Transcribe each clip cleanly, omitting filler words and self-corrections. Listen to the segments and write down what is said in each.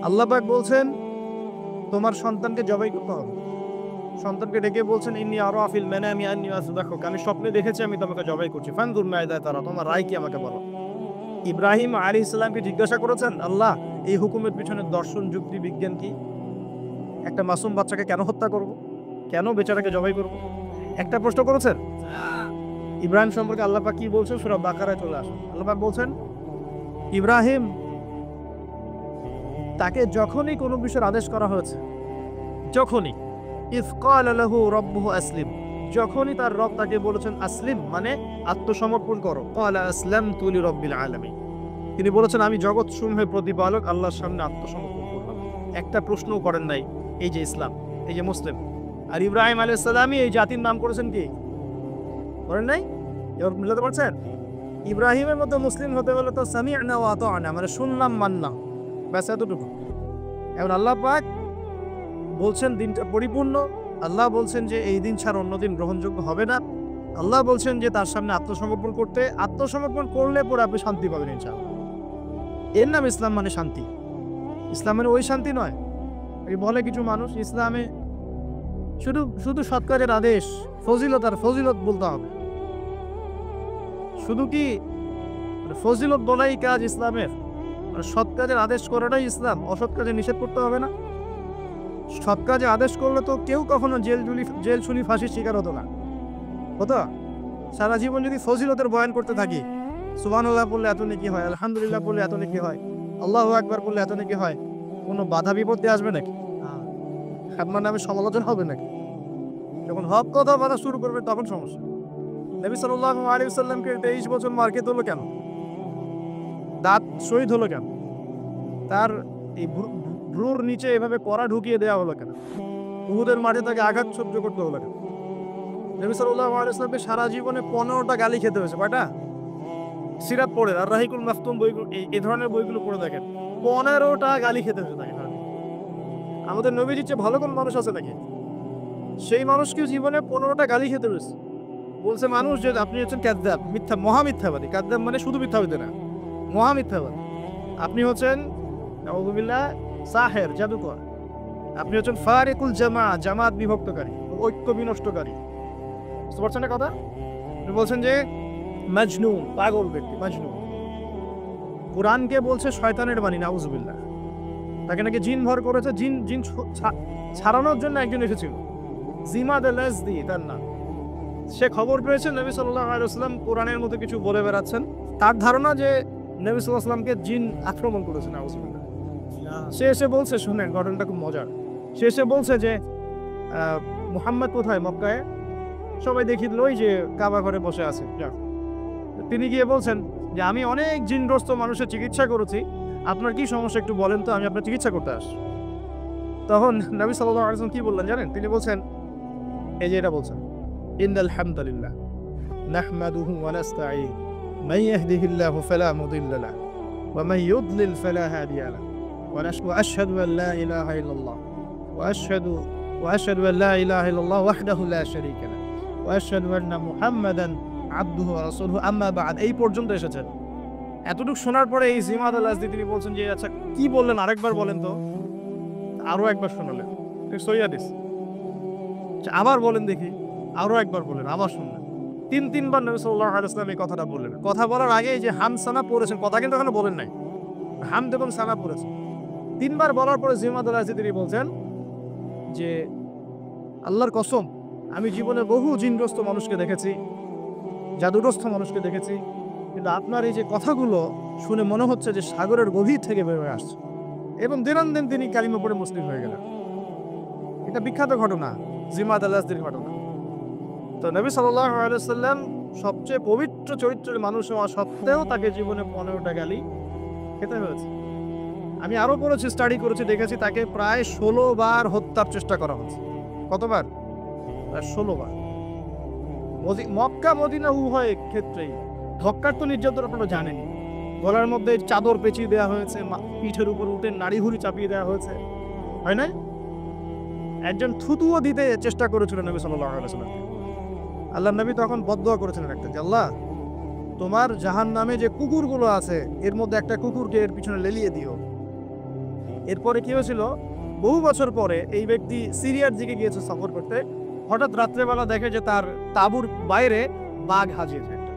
আল্লাহ পাক বলছেন তোমার সন্তানকে জবাই করতে হবে। সন্তানকে ডেকে বলছেন ইন্নী আরা ফিল মানামি আন্নী আযবাহুকা, আমি স্বপ্নে দেখেছি আমি তোমাকে জবাই করছি, ফানজুর মাযা তারা, তোমার রায় কি আমাকে বলো। ইব্রাহিম আলাইহিস সালামকে জিজ্ঞাসা করেছেন আল্লাহ এই হুকুমের পিছনে দর্শন যুক্তি বিজ্ঞান কি? একটা মাসুম বাচ্চাকে কেন হত্যা করব, কেন বেচারাকে জবাই করব? একটা প্রশ্ন করেছেন? ইব্রাহিম সম্পর্কে আল্লাহ পাক কি বলছেন? সূরা বাকারায় চলে আসুন। আল্লাহ পাক বলছেন ইব্রাহিম তাকে যখনই কোনো বিষয়ের আদেশ করা হয়েছে, যখনই ইয ক্বালা লাহু রাব্বুহু আসলিম, যখনই তার রব তাকে বলেছেন আসলিম মানে আত্মসমর্পণ করো, ক্বালা আসলামতু লিরাব্বিল আলামিন, তিনি বলেছেন আমি জগৎ সমূহের প্রতিপালক আল্লাহর সামনে আত্মসমর্পণ করলাম। একটা প্রশ্নও করেন নাই এই যে ইসলাম, এই যে মুসলিম। আর ইব্রাহিম আলাইহিস সালামই এই জাতির নাম করেছেন কি? করেন নাই? এবার বুঝতে পারছেন? ইব্রাহিমের মতো মুসলিম হতে হলে তো সামি'না ওয়া আতা'না মানে শুনলাম মানলাম, ব্যাস এতটুকু। এখন আল্লাহ পাক বলছেন দিনটা পরিপূর্ণ, আল্লাহ বলছেন যে এই দিন ছাড়া অন্য দিন গ্রহণযোগ্য হবে না, আল্লাহ বলছেন যে তার সামনে আত্মসমর্পণ করতে, আত্মসমর্পণ করলে পরে আপনি শান্তি পাবেন ইনশাআল্লাহ। এর নাম ইসলাম মানে শান্তি। ইসলাম মানে ওই শান্তি নয়। এই বলে কিছু মানুষ ইসলামে শুধু শুধু সৎ কাজের আদেশ, ফজিলত আর ফজিলত বলতে হবে। শুধু কি ফজিলত বলাই কাজ ইসলামের? সৎ কাজের আদেশ করাটাই ইসলাম, অসৎ কাজে নিষেধ করতে হবে না? সৎ কাজে আদেশ করলে তো কেউ কখনো জেল শুনি ফাঁসির শিকার হতো না, হতো? সারা জীবন যদি ফজিলতের বয়ান করতে থাকি, সুবহানাল্লাহ বললে এত নেকি হয়, আলহামদুলিল্লাহ বললে এত নেকি হয়, আল্লাহু আকবার বললে এত নেকি হয়, কোনো বাধা বিপত্তি আসবে নাকি? আপনার নামে সমালোচনা হবে নাকি? যখন হক কথা বলা শুরু করবে তখন সমস্যা। নবী সাল্লাল্লাহু আলাইহি ওয়াসাল্লামকে 23 বছর মার খেতে হলো কেন? দাঁত শহীদ হলো কেন? তার এই ভ্রুর নিচে এভাবে কড়া ঢুকিয়ে দেওয়া হলো কেন? উহুদের মাঠে তাকে আঘাত সহ্য করতে হলো কেন? নবী সাল্লাল্লাহু আলাইহি ওয়াসাল্লামকে সারা জীবনে 15টা গালি খেতে হয়েছে। কয়টা? সিরাত পড়েন, আর রাহিকুল মাফতুন বইগুলো, এই ধরনের বইগুলো পড়ে দেখেন, 15টা গালি খেতে হয়েছে তাকে। আমাদের নবীজির চেয়ে ভালো কোন মানুষ আছে নাকি? সেই মানুষকে জীবনে 15টা গালি খেতে হয়েছে। বলছে মানুষ যে আপনি হচ্ছেন কাযযাব, মিথ্যা, মহামিথ্যাবাদী। কাযযাব মানে শুধু মিথ্যাবাদী না, মহামিথ্যাবাদী। আপনি হচ্ছেন নাউযুবিল্লাহ সাহের, জাদুকর। আপনি হচ্ছেন ফারিকুল জামাত বিভক্তকারী, ঐক্য বিনষ্টকারী। বুঝতে পারছেন না কথা? আপনি বলছেন যে মাজনুন, পাগল ব্যক্তি, মাজনুন। কোরআনকে বলছে শয়তানের বাণী, নাউযুবিল্লাহ। তাকে নাকি জিন ভর করেছে, জিন জিন ছাড়ানোর জন্য একজন এসেছিল, জিমাদ আল-আজদি তার নাম। সে খবর পেয়েছে নবী সাল্লাল্লাহু আলাইহি ওয়াসাল্লাম কোরআনের মতো কিছু বলে বেড়াচ্ছেন। তার ধারণা যে নবী সাল্লাল্লাহু আলাইহি ওয়াসাল্লামকে জিন আক্রমণ করেছে, নাউযুবিল্লাহ। সে এসে বলছে, শুনেন ঘটনাটা খুব মজার। সে এসে বলছে যে মুহাম্মদ কোথায়? মক্কায়। সবাই দেখিল ওই যে কাবা ঘরে বসে আছে। তিনি গিয়ে বলছেন যে আমি অনেক জিনগ্রস্ত মানুষের চিকিৎসা করেছি, আপনার কি সমস্যা একটু বলেন তো, আমি আপনার চিকিৎসা করতে আসি। তখন নবী সাল্লাল্লাহু আলাইহি ওয়াসাল্লাম কি বললেন জানেন? তিনি বলছেন, এই যে এটা বলছেন, ইন্নাল হামদুলিল্লাহ নাহমাদুহু ওয়া নাস্তাঈন মান ইয়াহদিহিল্লাহু ফালা মুদিল্লা লাহু ওয়া মান ইউদ্লিল ফালা হাদিয়া লাহু ওয়া আশহাদু আন লা ইলাহা ইল্লাল্লাহ ওয়া আশহাদু আন লা ইলাহা ইল্লাল্লাহ ওয়াহদাহু লা শারীকা লাহু ওয়া আশহাদু আন্না মুহাম্মাদান আবদুহু ওয়া রাসূলুহু আম্মা বা'দ। এই পর্যন্ত এসেছেন। এতটুকু শোনার পরে এই জিমাদ আল-আজদি তিনি বলছেন যে আচ্ছা কি বললেন আরেকবার বলেন তো। আরো একবার শোনালেন, সহিহ হাদিস। আবার বলেন দেখি, আরো একবার বলেন, আবার শুনলেন। তিনবার নবী সাল্লাল্লাহু আলাইহি ওয়াসাল্লাম এই কথাটা বললেন। কথা বলার আগে যে হাম সানা পড়েছেন, কথা কিন্তু এখনো বলেন নাই, হামদ এবং সানা পড়েছেন। তিনবার বলার পরে জিমাদ আল-আজদি তিনি বলছেন যে আল্লাহর কসম, আমি জীবনে বহু জিনগ্রস্ত মানুষকে দেখেছি, জাদুগ্রস্ত মানুষকে দেখেছি, কিন্তু আপনার এই যে কথাগুলো শুনে মনে হচ্ছে যে সাগরের গভীর থেকে বের হয়ে আসছে। এবং দিনান্দিন তিনি কালিমা পড়ে মুসলিম হয়ে গেলেন। এটা বিখ্যাত ঘটনা, জিমাদ আল-আজদির ঘটনা। তো নবী সাল্লাল্লাহু আলাইহি ওয়াসাল্লাম সবচেয়ে পবিত্র চরিত্রের মানুষ হওয়া সত্ত্বেও তাকে জীবনে 15টা গালি খেতে হয়েছে। আমি আরো পড়েছি, স্টাডি করেছি, দেখেছি তাকে প্রায় 16 বার হত্যার চেষ্টা করা হয়েছে। কতবার? প্রায় 16 বার। মক্কা মদিনা উভয় ক্ষেত্রেই ধক্কার তো নির্যাতন আপনারা জানেনই। গলার মধ্যে চাদর পেঁচিয়ে দেওয়া হয়েছে, পিঠের উপর উঠে নাড়ি ভুড়ি চাপিয়ে দেওয়া হয়েছে, হয় না? একজন থুতুও দিতে চেষ্টা করেছিলেন নবী সাল্লাল্লাহু আলাইহি ওয়াসাল্লাম। আল্লাহ নবী তখন বদদুয়া করেছিলেন একটা, যে আল্লাহ তোমার জাহান্নামে যে কুকুরগুলো আছে এর মধ্যে একটা কুকুরকে এর পিছনে লেলিয়ে দিও। এরপরে কি হয়েছিল, বহু বছর পরে এই ব্যক্তি সিরিয়ার দিকে গিয়েছে সফর করতে, হঠাৎ রাত্রেবেলা দেখে যে তার তাঁবুর বাইরে বাঘ হাজির, একটা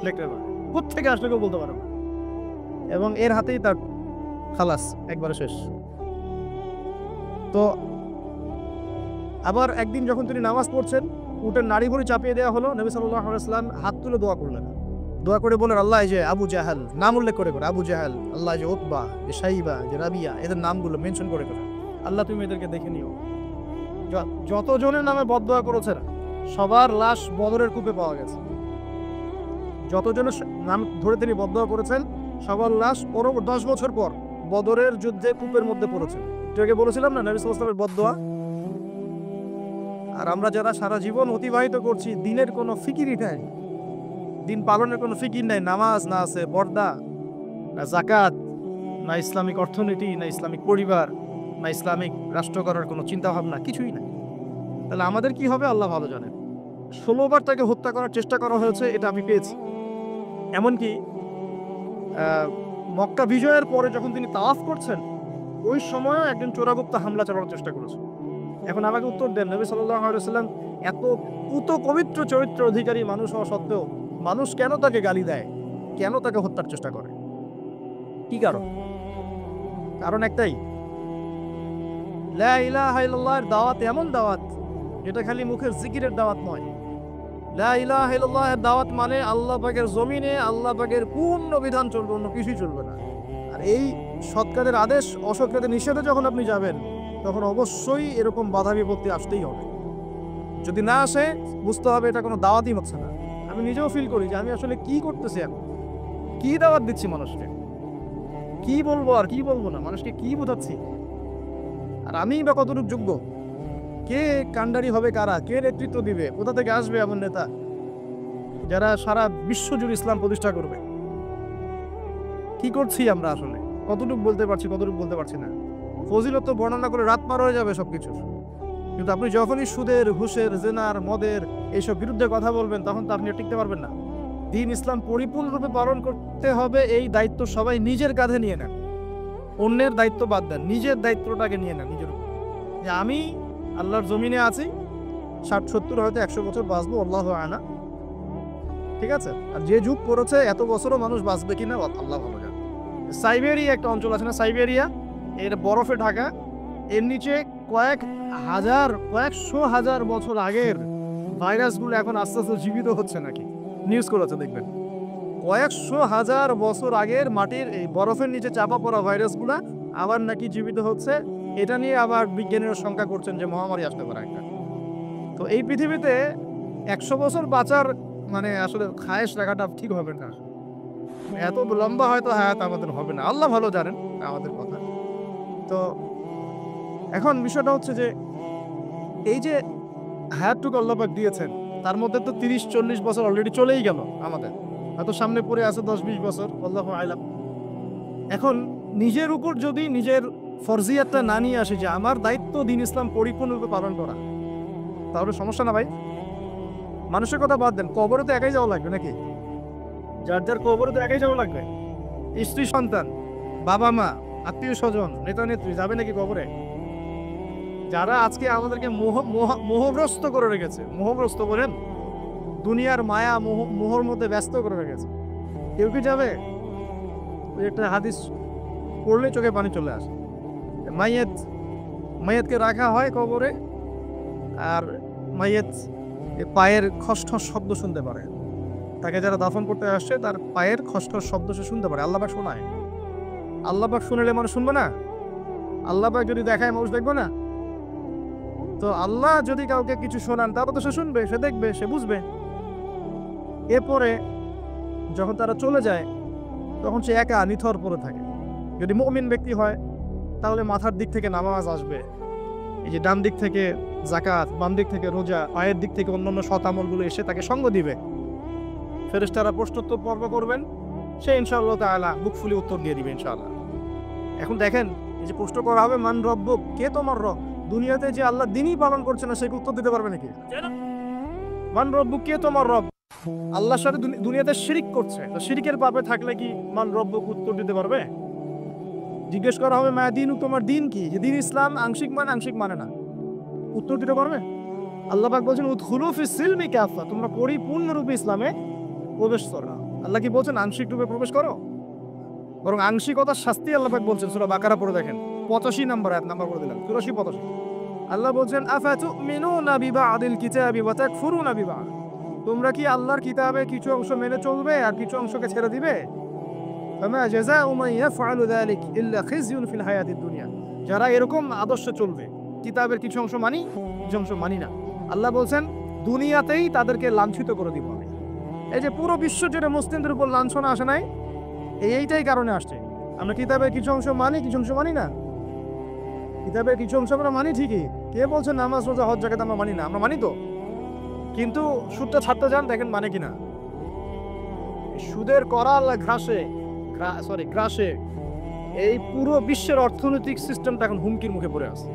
দেখতে পারে, কোত্থেকে আসলে কেউ বলতে পারে না, এবং এর হাতেই তার খালাস, একবারে শেষ। তো আবার একদিন যখন তিনি নামাজ পড়ছেন, উটের নাড়ি ভুড়ি চাপিয়ে দেওয়া হলো, নবী সাল্লাল্লাহু আলাইহি ওয়াসাল্লাম হাত তুলে দোয়া করলেন, দোয়া করে বলেন আল্লাহ যে আবু জাহাল, নাম উল্লেখ করে করে, আবু জাহাল, আল্লাহ যে উতবা, যে সাইবা, যে রাবিয়া, এদের নামগুলো মেনশন করে করে, আল্লাহ তুমি এদেরকে দেখে নিও। যতজনের নামে বদদোয়া করেছেন সবার লাশ বদরের কূপে পাওয়া গেছে। যতজনের নাম ধরে তিনি বদদোয়া করেছেন সবার লাশ 10 বছর পর বদরের যুদ্ধে কূপের মধ্যে পড়েছে। এটাকে বলেছিলাম না নবী সাল্লাল্লাহু আলাইহি ওয়াসাল্লামের বদদোয়া। আর আমরা যারা সারা জীবন অতিবাহিত করছি, দিনের কোনো ফিকিরই নাই, দিন পালনের কোনো ফিকির নাই, নামাজ না আছে, পর্দা না, জাকাত না, ইসলামিক অর্থনীতি না, ইসলামিক পরিবার না, ইসলামিক রাষ্ট্র করার কোনো চিন্তা ভাবনা, কিছুই নাই, তাহলে আমাদের কি হবে আল্লাহ ভালো জানেন। 16 বার তাকে হত্যা করার চেষ্টা করা হয়েছে, এটা আমি পেয়েছি। এমনকি মক্কা বিজয়ের পরে যখন তিনি তাওয়াফ করছেন, ওই সময়ও একজন চোরাগুপ্ত হামলা চালানোর চেষ্টা করেছে। এখন আমাকে উত্তর দেন, নবী সাল্লাল্লাহু আলাইহি ওয়াসাল্লাম এত পুত পবিত্র চরিত্র অধিকারী মানুষ হওয়া সত্ত্বেও মানুষ কেন তাকে গালি দেয়, কেন তাকে হত্যার চেষ্টা করে? কি কারণ? কারণ একটাই, লা ইলাহা ইল্লাল্লাহর দাওয়াত এমন দাওয়াত যেটা খালি মুখের জিকিরের দাওয়াত নয়। লা ইলাহা ইল্লাল্লাহর দাওয়াত মানে আল্লাহ পাকের জমিনে আল্লাহ পাকের পূর্ণ বিধান চলবে, অন্য কিছুই চলবে না। আর এই সৎ কাজের আদেশ, অসৎ কাজের নিষেধে যখন আপনি যাবেন, তখন অবশ্যই এরকম বাধা বিপত্তি আসতেই হবে। যদি না আসে, বুঝতে হবে এটা কোনো দাওয়াতই হচ্ছে না। আমি নিজেও ফিল করি যে আমি আসলে কি করতেছি, এখন কি দাওয়াত দিচ্ছি মানুষকে, কি বলবো আর কি বলবো না, মানুষকে কি বোঝাচ্ছি, আর আমি বা কতটুকু যোগ্য, কে কান্ডারি হবে, কারা, কে নেতৃত্ব দিবে, কোথা থেকে আসবে এমন নেতা যারা সারা বিশ্বজুড়ে ইসলাম প্রতিষ্ঠা করবে? কি করছি আমরা আসলে, কতটুকু বলতে পারছি, কতটুকু বলতে পারছি না। ফজিলত তো বর্ণনা করে রাত পার হয়ে যাবে সবকিছু, কিন্তু আপনি যখনই সুদের, ঘুষের, জেনার, মদের এইসব বিরুদ্ধে কথা বলবেন, তখন তো আপনি টিকতে পারবেন না। দিন ইসলাম পরিপূর্ণরূপে পালন করতে হবে, এই দায়িত্ব সবাই নিজের কাঁধে নিয়ে নেন। অন্যের দায়িত্ব বাদ দেন, নিজের দায়িত্বটাকে নিয়ে নেন নিজের উপর, যে আমি আল্লাহর জমিনে আছি, 60-70 হয়তো 100 বছর বাঁচবো, আল্লাহ আনা, ঠিক আছে। আর যে যুগ পড়েছে এত বছরও মানুষ বাঁচবে কিনা আল্লাহ ভালো জানে। সাইবেরিয়া একটা অঞ্চল আছে না, সাইবেরিয়া, এর বরফে ঢাকা, এর নিচে কয়েকশো হাজার বছর আগের ভাইরাসগুলো এখন আস্তে আস্তে জীবিত হচ্ছে নাকি, নিউজ করেছে দেখবেন। কয়েকশো হাজার বছর আগের মাটির এই বরফের নিচে চাপা পড়া ভাইরাসগুলা আবার নাকি জীবিত হচ্ছে। এটা নিয়ে আবার বিজ্ঞানীরা শঙ্কা করছেন যে মহামারী আসতে পারে একটা। তো এই পৃথিবীতে 100 বছর বাঁচার মানে আসলে খায়েশ রাখাটা ঠিক হবে না, এত লম্বা হয়তো হায়াত আমাদের হবে না, আল্লাহ ভালো জানেন আমাদের কথা। তো এখন বিষয়টা হচ্ছে যে এই যে হায়াতটুকু আল্লাহ পাক দিয়েছেন, তার মধ্যে তো 30-40 বছর অলরেডি চলেই গেল আমাদের, হয়তো সামনে পড়ে আছে 10-20 বছর, আল্লাহু আ'লাম। এখন নিজের উপর যদি নিজের ফরজিয়াতটা না নিয়ে আসে যে আমার দায়িত্ব দিন ইসলাম পরিপূর্ণরূপে পালন করা, তাহলে সমস্যা না ভাই। মানুষের কথা বাদ দেন, কবরে তো একাই যাওয়া লাগবে নাকি? যার যার কবরে তো একাই যাওয়া লাগবে। স্ত্রী, সন্তান, বাবা মা, আত্মীয় স্বজন, নেতা নেত্রী যাবে নাকি কবরে? যারা আজকে আমাদেরকে মোহগ্রস্ত করে রেখেছে, মোহগ্রস্ত বলেন, দুনিয়ার মায়া মোহর মধ্যে ব্যস্ত করে রেখেছে, কেউ কি যাবে? ওই একটা হাদিস পড়লে চোখে পানি চলে আসে। মাইয়াতকে রাখা হয় কবরে, আর মাইয়াত পায়ের খসখস শব্দ শুনতে পারে, তাকে যারা দাফন করতে আসছে তার পায়ের খসখস শব্দ সে শুনতে পারে। আল্লাহ পাক শোনায়। আল্লাহ পাক শুনলে মানুষ শুনবে না? আল্লাহ পাক যদি দেখায় মানুষ দেখবে না? তো আল্লাহ যদি কাউকে কিছু শোনান, তারপর তো সে শুনবে, সে দেখবে, সে বুঝবে। এরপরে যখন তারা চলে যায়, তখন সে একা নিথর পড়ে থাকে। যদি মুমিন ব্যক্তি হয় তাহলে মাথার দিক থেকে নামাজ আসবে, এই যে ডান দিক থেকে যাকাত, বাম দিক থেকে রোজা, পায়ের দিক থেকে অন্যান্য সৎ আমলগুলো এসে তাকে সঙ্গ দিবে। ফেরেশতারা প্রশ্নোত্তর পর্ব করবেন, সে ইনশাআল্লাহ তাআলা বুক ফুলি উত্তর দিয়ে দিবে ইনশাআল্লাহ। এখন দেখেন, এই যে প্রশ্ন করা হবে মান রব্বুক, কে তোমার রব, দুনিয়াতে যে আল্লাহ দিনই পালন করছে না, সে উত্তর দিতে পারবে নাকি? মান রব্বুক, কে তোমার রব, আল্লাহর সাথে দুনিয়াতে শিরিক করছে, তো শিরিকের পাপে থাকলে কি মান রব্বুক উত্তর দিতে পারবে? জিজ্ঞেস করা হবে মা দিন, তোমার দিন কি? যে দিন ইসলাম আংশিক মানে না, উত্তর দিতে পারবে? আল্লাহ পাক বলছেন উদখুলু ফিস সিলমি কাফা, তোমরা পরিপূর্ণরূপে ইসলামে প্রবেশ করো। আল্লাহ কি বলছেন আংশিক রূপে প্রবেশ করো? বরং আংশিকতার শাস্তি আল্লাহ পাক বলছেন সূরা বাকারা পড়ে দেখেন 85 নম্বর আয়াত নাম্বার করে দিলাম 84 85। আল্লাহ বলছেন আফাতুমিনুনা বিবাদিল কিতাবি ওয়া তাকফুরুনা বিবাদ, তোমরা কি আল্লাহর কিতাবে কিছু অংশ মেনে চলবে আর কিছু অংশকে ছেড়ে দিবে? ফামা জাযাউ মান ইয়াফআলু যালিক ইল্লা খিজয়ুন ফিল হায়াতিদ দুনিয়া, যারা এরকম আদর্শে চলবে, কিতাবের কিছু অংশ মানি কিছু অংশ মানি না, আল্লাহ বলছেন দুনিয়াতেই তাদেরকে লাঞ্ছিত করে দিব আমি। এই যে পুরো বিশ্ব জুড়ে মুসলিমদের উপর লাঞ্ছনা আসে নাই, এইটাই কারণে আসছে। আমরা কিতাবের কিছু অংশ মানি কিছু অংশ মানি না। কিতাবের কিছু অংশ আমরা মানি ঠিকই, কে বলছে নামাজ রোজা হজ জাকাত আমরা মানি না? আমরা মানি তো, কিন্তু সুদটা ছাড়তে যান দেখেন মানে কিনা। সুদের করাল গ্রাসে এই পুরো বিশ্বের অর্থনৈতিক সিস্টেমটা এখন হুমকির মুখে পড়ে আছে।